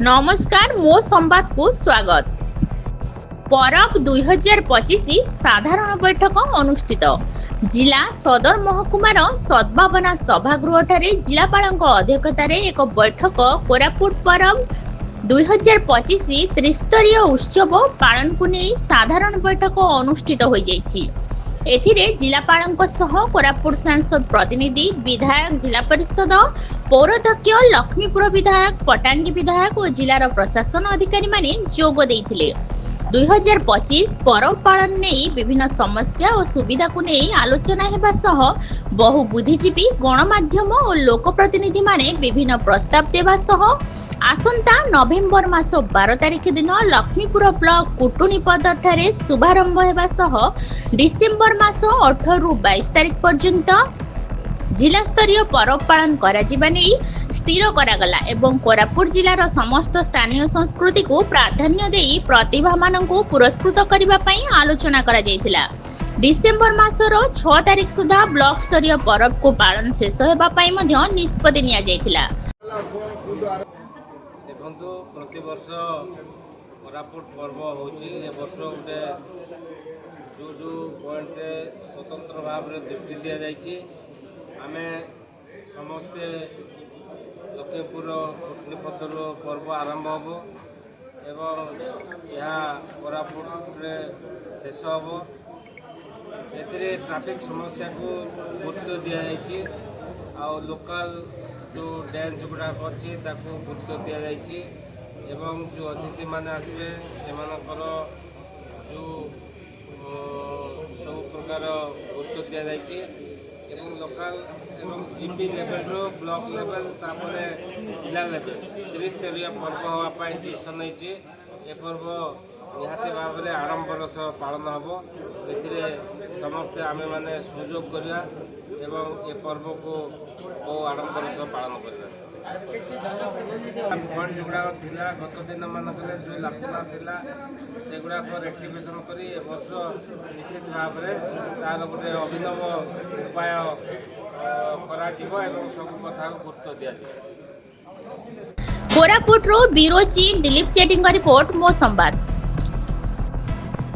नमस्कार मो संवाद को स्वागत। परब 2025 साधारण बैठक अनुष्ठित। जिला सदर महकुमार सद्भावना सभागृह ठारे जिलापालଙ୍କ अध्यक्षतारे एक बैठक कोरापुट परब 2025 त्रिस्तरीय उत्सव पालन को नहीं साधारण बैठक अनुष्ठित हो जाइछि। एथिरे जिलापालଙ୍କ सह कोरापुट सांसद प्रतिनिधि विधायक जिला परिषद पौराध्यक्ष लक्ष्मीपुर विधायक पटांगी विधायक और जिलार प्रशासन अधिकारी माने जोग देइथिले। 2025 परब पालन नहीं विभिन्न समस्या और सुविधा को नहीं आलोचना हेबा सह बहु बुद्धिजीवी गणमाध्यम और लोकप्रतिनिधि माने विभिन्न प्रस्ताव देवा सह आसंता नवेम्बर मास 12 तारिख दिन लक्ष्मीपुर ब्लॉक कुटुनीपद ठारे शुभारंभ हेबा सह डिसेम्बर मास 18 रु 22 तारिख पर्यंत जिला स्तरीय परब पालन करा जिबा नै स्थिर करागला एवं कोरापुट जिलार समस्त स्थानीय संस्कृति को प्राधान्य देई प्रतिभा माननकु पुरस्कृत करिबा पई आलोचना करा जायतिला। डिसेम्बर मासर 6 तारिख सुधा ब्लॉक स्तरीय परब को पालन शेष हेबा पई मध्य निष्पत्ति निया जायतिला। देखो प्रति वर्ष कोरापुट पर्व होची ए वर्ष गोटे जो पॉइंट स्वतंत्र भाव में दृष्टि दि जाइए आमे समस्ते लक्ष्मीपुर कुटनीपदर पर्व आरंभ हम एवं यह कोरापुट शेष हम ए ट्रैफिक समस्या को गुरुत्व दि जाइए आ लोकल जो डांस गुड़ाक अच्छी गुरुत्व दि जाइए एवं जो अतिथि मैंने आसवे से जो सब प्रकार गुरुत्व दि जाइए एवं लोकल एवं जीपी लेवल ब्लॉक लेवल तापर जिला लेवल त्रिस्तरीय पर्व हाँपाई डिसीजन होती ए पर्व निहाती भाव में आडंबर सह पालन हम ए समस्ते आमे माने सहयोग करिया एवं ए पर्व को बहु आडंबर सह पालन करिया। पॉइंट गुड़ाक थिला गत दिन मानक जो लाकुना थिला सेगुड़ाक रेक्टिफिकेशन कर ए वर्ष निश्चित भाव में तार गोटे अभिनव उपाय करा जिवो एवं सब कथा को गुरुत्व दिया जाए। कोरापुट रो ब्यूरो चीफ दिलीप चेटिंग रिपोर्ट मो संवाद।